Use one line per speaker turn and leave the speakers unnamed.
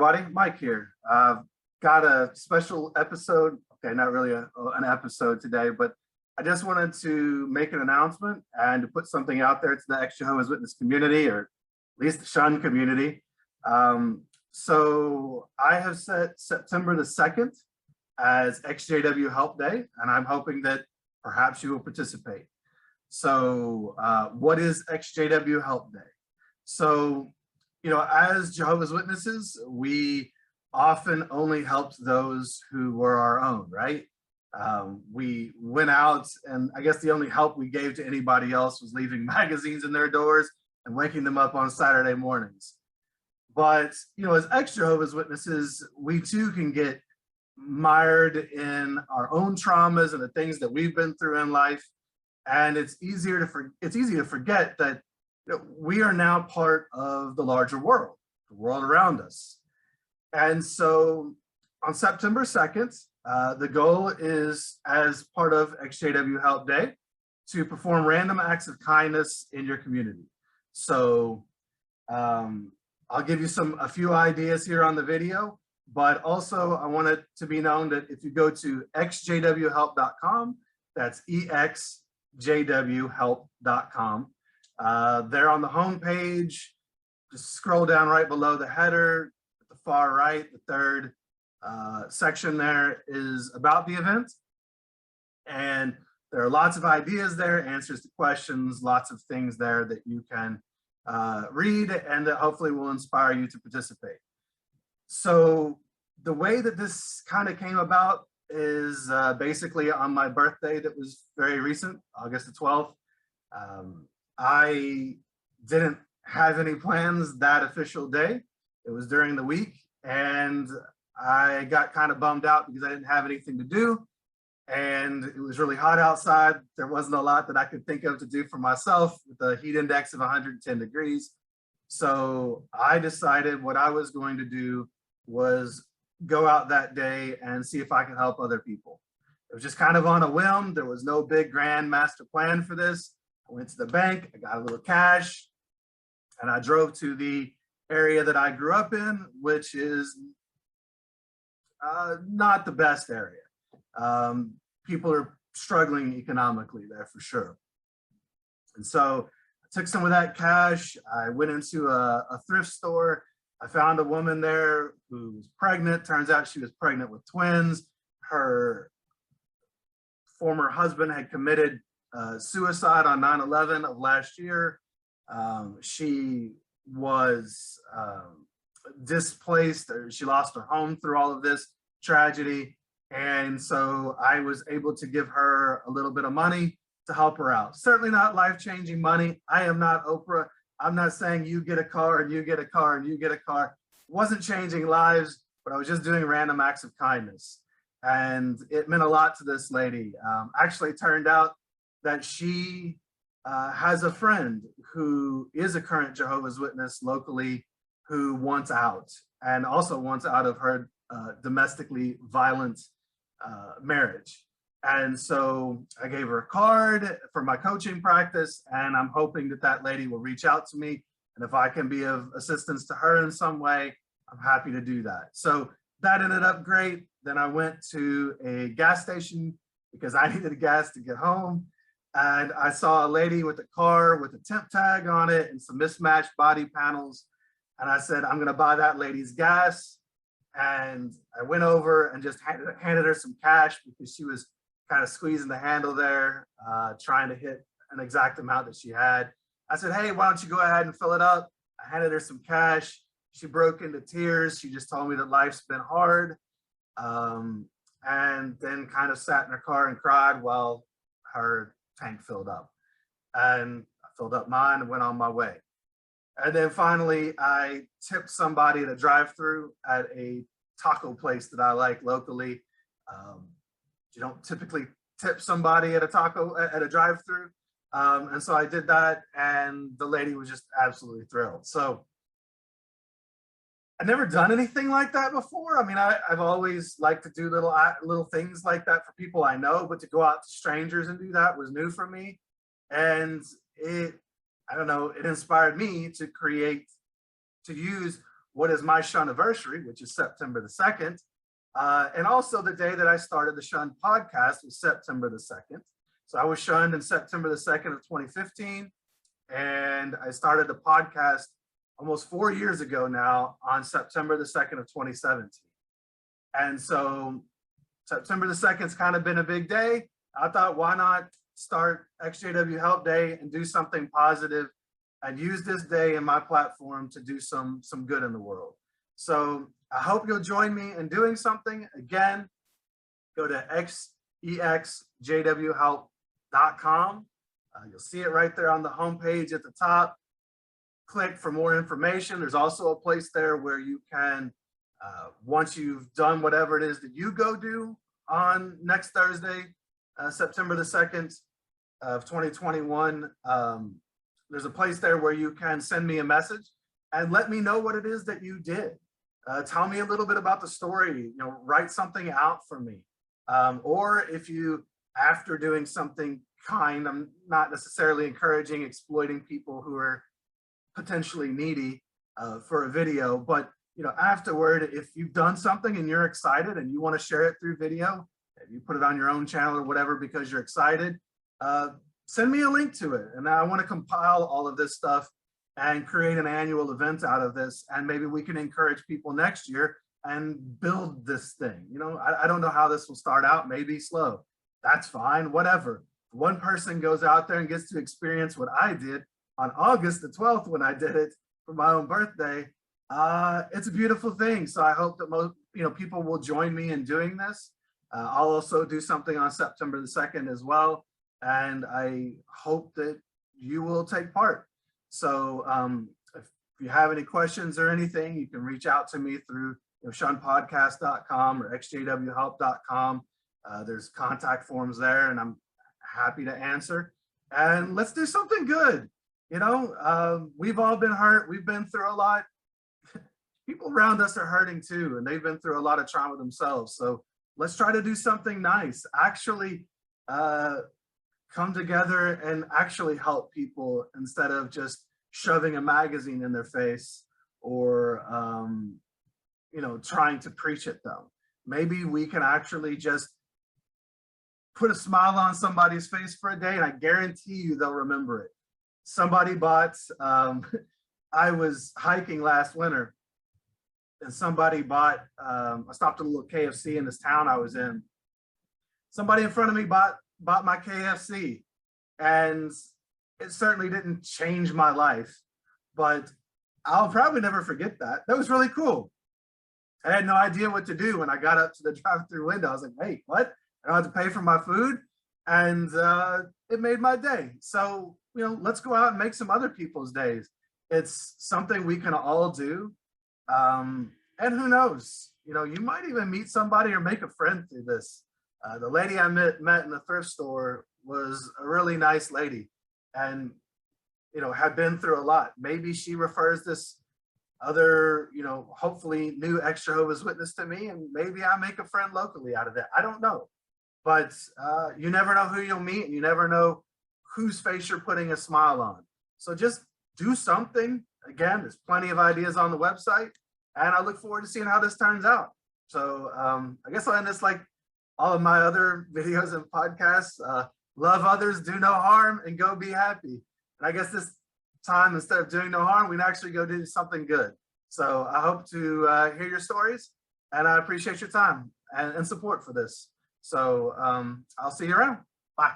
everybody, Mike here. Got a special episode. Okay, not really an episode today, but I just wanted to make an announcement and to put something out there to the ex-Jehovah's Witness community, or at least the Shun community. So I have set September the 2nd as XJW Help Day, and I'm hoping that perhaps you will participate. So what is XJW Help Day? So, you know, as Jehovah's Witnesses, we often only helped those who were our own, right? We went out, and I guess the only help we gave to anybody else was leaving magazines in their doors and waking them up on Saturday mornings. But, you know, as ex-Jehovah's Witnesses, we too can get mired in our own traumas and the things that we've been through in life. And it's easy to forget that, you know, we are now part of the larger world, the world around us. And so on September 2nd, the goal is, as part of XJW Help Day, to perform random acts of kindness in your community. So I'll give you a few ideas here on the video, but also I want it to be known that if you go to xjwhelp.com, that's exjwhelp.com, there on the home page, just scroll down right below the header at the far right, the third section there is about the event. And there are lots of ideas there, answers to questions, lots of things there that you can read and that hopefully will inspire you to participate. So the way that this kind of came about is basically on my birthday that was very recent, August the 12th. I didn't have any plans that official day. It was during the week, and I got kind of bummed out because I didn't have anything to do, and it was really hot outside. There wasn't a lot that I could think of to do for myself with a heat index of 110 degrees. So I decided what I was going to do was go out that day and see if I could help other people. It was just kind of on a whim. There was no big grand master plan for this. I went to the bank, I got a little cash, and I drove to the area that I grew up in, which is not the best area. People are struggling economically there for sure. And so I took some of that cash, I went into a thrift store. I found a woman there who was pregnant. Turns out she was pregnant with twins. Her former husband had committed suicide on 9/11 of last year. She was displaced, or she lost her home through all of this tragedy. And so I was able to give her a little bit of money to help her out. Certainly not life-changing money. I am not Oprah. I'm not saying you get a car and you get a car and you get a car. Wasn't changing lives, but I was just doing random acts of kindness. And it meant a lot to this lady. Actually, it turned out that she has a friend who is a current Jehovah's Witness locally who wants out, and also wants out of her domestically violent marriage. And so I gave her a card for my coaching practice, and I'm hoping that that lady will reach out to me. And if I can be of assistance to her in some way, I'm happy to do that. So that ended up great. Then I went to a gas station because I needed gas to get home. And I saw a lady with a car with a temp tag on it and some mismatched body panels. And I said, I'm gonna buy that lady's gas. And I went over and just handed her some cash because she was kind of squeezing the handle there, trying to hit an exact amount that she had. I said, hey, why don't you go ahead and fill it up? I handed her some cash. She broke into tears. She just told me that life's been hard. And then kind of sat in her car and cried while her tank filled up. And I filled up mine and went on my way. And then finally, I tipped somebody at a drive-through at a taco place that I like locally. You don't typically tip somebody at a drive-through. And so I did that, and the lady was just absolutely thrilled. So I've never done anything like that before. I mean, I've always liked to do little things like that for people I know, but to go out to strangers and do that was new for me. And I don't know, it inspired me to use what is my Shuniversary, which is September the 2nd. And also the day that I started the Shun podcast was September the 2nd. So I was shunned in September the 2nd of 2015. And I started the podcast almost 4 years ago now on September the 2nd of 2017. And so September the 2nd has kind of been a big day. I thought, why not start XJW Help Day and do something positive and use this day in my platform to do some good in the world. So I hope you'll join me in doing something. Again, go to xexjwhelp.com. You'll see it right there on the homepage at the top. Click for more information. There's also a place there where you can, once you've done whatever it is that you go do on next Thursday, September the 2nd of 2021, there's a place there where you can send me a message and let me know what it is that you did. Tell me a little bit about the story, write something out for me. Or if you, after doing something kind, I'm not necessarily encouraging exploiting people who are potentially needy for a video, but afterward, if you've done something and you're excited and you want to share it through video, and you put it on your own channel or whatever because you're excited, send me a link to it. And I want to compile all of this stuff and create an annual event out of this. And maybe we can encourage people next year and build this thing. I don't know how this will start out, maybe slow. That's fine, whatever. One person goes out there and gets to experience what I did on August the 12th when I did it for my own birthday. It's a beautiful thing. So I hope that most people will join me in doing this. I'll also do something on September the 2nd as well. And I hope that you will take part. So if you have any questions or anything, you can reach out to me through shunpodcast.com or xjwhelp.com. There's contact forms there and I'm happy to answer. And let's do something good. We've all been hurt. We've been through a lot. People around us are hurting too, and they've been through a lot of trauma themselves. So let's try to do something nice. Actually come together and actually help people instead of just shoving a magazine in their face or trying to preach at them. Maybe we can actually just put a smile on somebody's face for a day, and I guarantee you they'll remember it. Somebody bought, I was hiking last winter and somebody bought, I stopped at a little KFC in this town I was in. Somebody in front of me bought my KFC, and it certainly didn't change my life, but I'll probably never forget that. That was really cool. I had no idea what to do when I got up to the drive-through window. I was like, wait, what? I don't have to pay for my food? And it made my day. So, let's go out and make some other people's days. It's something we can all do. And who knows, you might even meet somebody or make a friend through this. The lady I met in the thrift store was a really nice lady and, had been through a lot. Maybe she refers this other, hopefully new ex-Jehovah's Witness to me, and maybe I make a friend locally out of that. I don't know. But you never know who you'll meet, and you never know whose face you're putting a smile on. So just do something. Again, there's plenty of ideas on the website, and I look forward to seeing how this turns out. So I guess I'll end this like all of my other videos and podcasts. Love others, do no harm, and go be happy. And I guess this time, instead of doing no harm, we can actually go do something good. So I hope to hear your stories, and I appreciate your time and support for this. So I'll see you around. Bye.